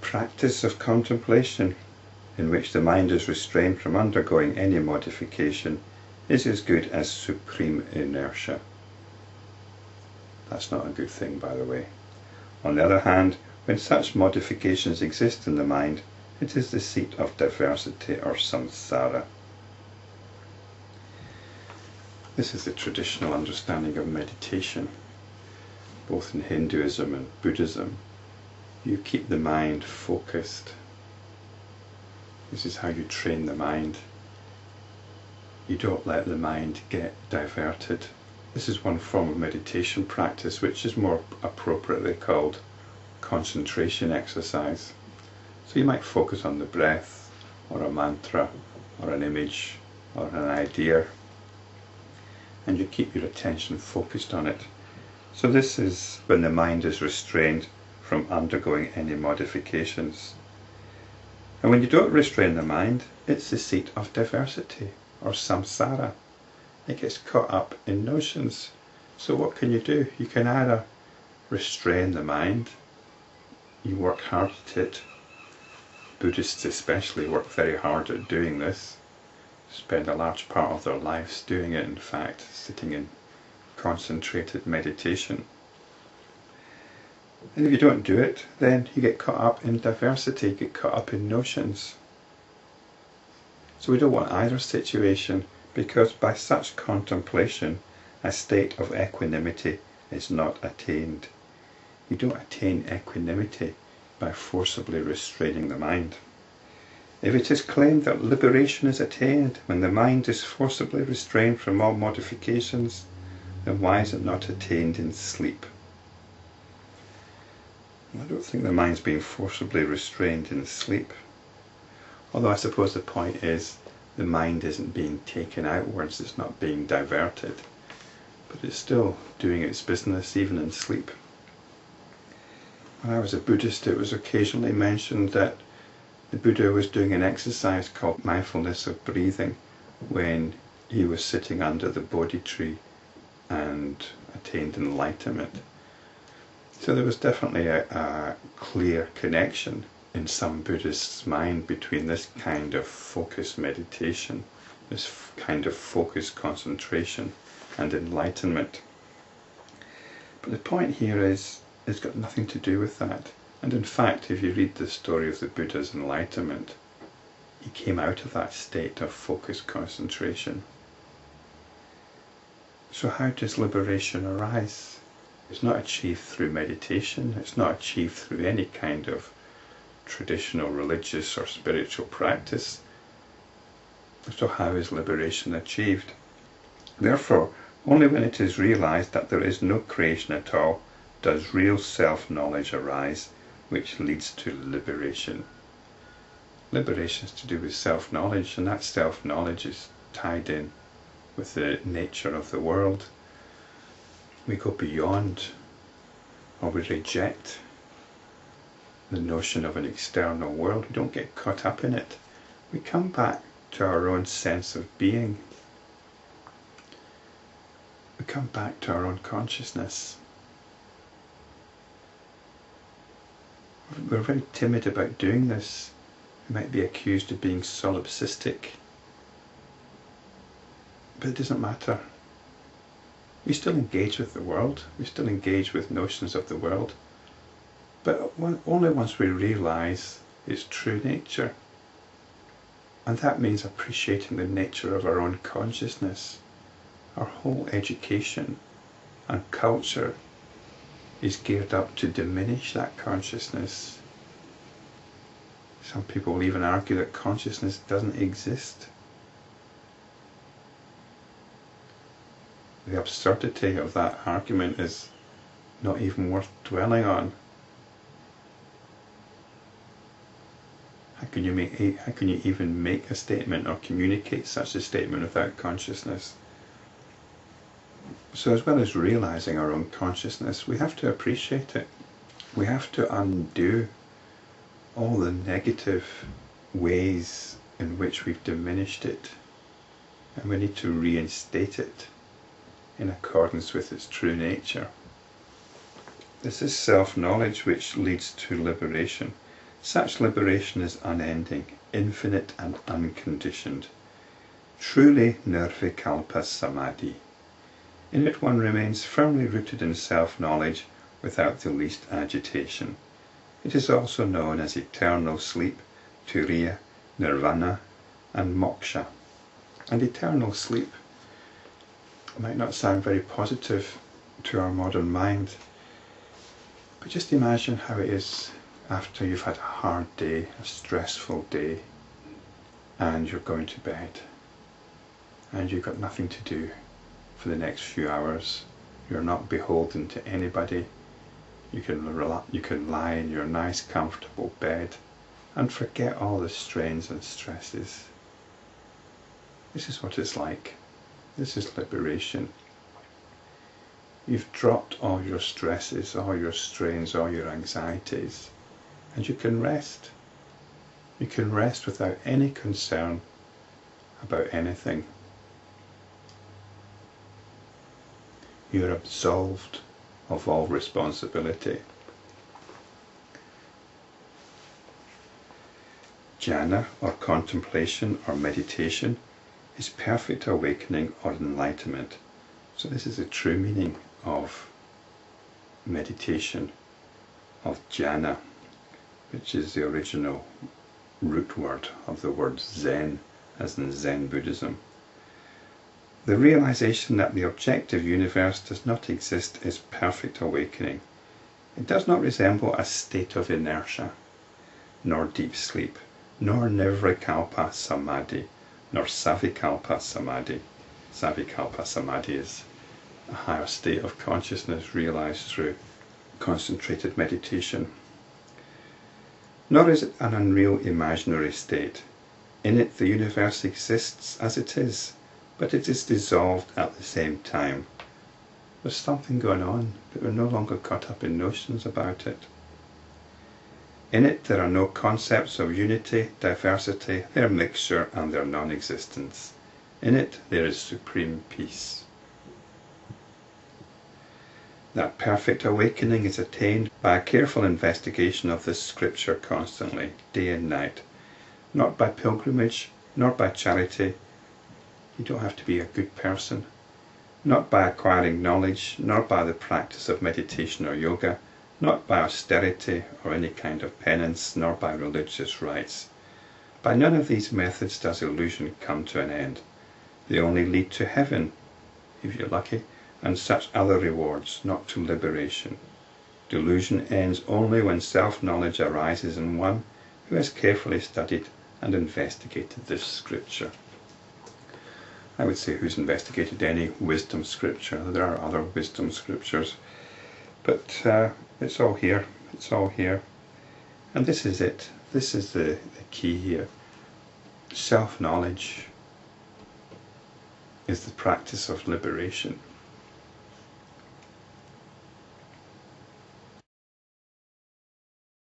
practice of contemplation, in which the mind is restrained from undergoing any modification, is as good as supreme inertia. That's not a good thing, by the way. On the other hand, when such modifications exist in the mind, it is the seat of diversity or samsara. This is the traditional understanding of meditation, both in Hinduism and Buddhism. You keep the mind focused. This is how you train the mind. You don't let the mind get diverted. This is one form of meditation practice which is more appropriately called concentration exercise. So you might focus on the breath, or a mantra, or an image, or an idea, and you keep your attention focused on it. So this is when the mind is restrained from undergoing any modifications. And when you don't restrain the mind, it's the seat of diversity, or samsara. It gets caught up in notions. So what can you do? You can either restrain the mind, you work hard at it. Buddhists especially work very hard at doing this, spend a large part of their lives doing it, in fact, sitting in concentrated meditation. And if you don't do it, then you get caught up in diversity, you get caught up in notions. So we don't want either situation, because by such contemplation, a state of equanimity is not attained. You don't attain equanimity by forcibly restraining the mind. If it is claimed that liberation is attained when the mind is forcibly restrained from all modifications, then why is it not attained in sleep? I don't think the mind's being forcibly restrained in sleep. Although I suppose the point is the mind isn't being taken outwards, it's not being diverted, but it's still doing its business even in sleep. When I was a Buddhist, it was occasionally mentioned that the Buddha was doing an exercise called mindfulness of breathing when he was sitting under the Bodhi tree and attained enlightenment. So there was definitely a clear connection in some Buddhists' mind between this kind of focused meditation, this kind of focused concentration, and enlightenment. But the point here is, it's got nothing to do with that. And in fact, if you read the story of the Buddha's enlightenment, he came out of that state of focused concentration. So how does liberation arise? It's not achieved through meditation, it's not achieved through any kind of traditional religious or spiritual practice. So how is liberation achieved? Therefore, only when it is realized that there is no creation at all does real self-knowledge arise, which leads to liberation. Liberation is to do with self-knowledge, and that self-knowledge is tied in with the nature of the world. We go beyond, or we reject the notion of an external world. We don't get caught up in it. We come back to our own sense of being. We come back to our own consciousness. We're very timid about doing this. We might be accused of being solipsistic. But it doesn't matter. We still engage with the world. We still engage with notions of the world. But only once we realize its true nature. And that means appreciating the nature of our own consciousness. Our whole education and culture is geared up to diminish that consciousness. Some people will even argue that consciousness doesn't exist. The absurdity of that argument is not even worth dwelling on. How can you even make a statement or communicate such a statement without consciousness? So as well as realizing our own consciousness, we have to appreciate it. We have to undo all the negative ways in which we've diminished it, and we need to reinstate it in accordance with its true nature. This is self-knowledge which leads to liberation. Such liberation is unending, infinite and unconditioned. Truly Nirvikalpa samadhi. In it one remains firmly rooted in self-knowledge without the least agitation. It is also known as eternal sleep, turiya, nirvana and moksha. And eternal sleep might not sound very positive to our modern mind, but just imagine how it is after you've had a hard day, a stressful day, and you're going to bed, and you've got nothing to do for the next few hours. You're not beholden to anybody. You can lie in your nice comfortable bed and forget all the strains and stresses. This is what it's like. This is liberation. You've dropped all your stresses, all your strains, all your anxieties, and you can rest. You can rest without any concern about anything. You're absolved of all responsibility. Jhana, or contemplation, or meditation, is perfect awakening or enlightenment. So this is the true meaning of meditation, of jhana, which is the original root word of the word Zen, as in Zen Buddhism. The realization that the objective universe does not exist is perfect awakening. It does not resemble a state of inertia, nor deep sleep, nor Nirvikalpa samadhi, nor Savikalpa samadhi. Savikalpa samadhi is a higher state of consciousness realized through concentrated meditation. Nor is it an unreal imaginary state. In it the universe exists as it is, but it is dissolved at the same time. There's something going on, but we're no longer caught up in notions about it. In it there are no concepts of unity, diversity, their mixture and their non-existence. In it there is supreme peace. That perfect awakening is attained by a careful investigation of this scripture constantly, day and night. Not by pilgrimage, nor by charity. You don't have to be a good person. Not by acquiring knowledge, nor by the practice of meditation or yoga, not by austerity or any kind of penance, nor by religious rites. By none of these methods does illusion come to an end. They only lead to heaven, if you're lucky, and such other rewards, not to liberation. Delusion ends only when self-knowledge arises in one who has carefully studied and investigated this scripture. I would say who's investigated any wisdom scripture. There are other wisdom scriptures, but it's all here. It's all here. And this is it. This is the key here. Self-knowledge is the practice of liberation.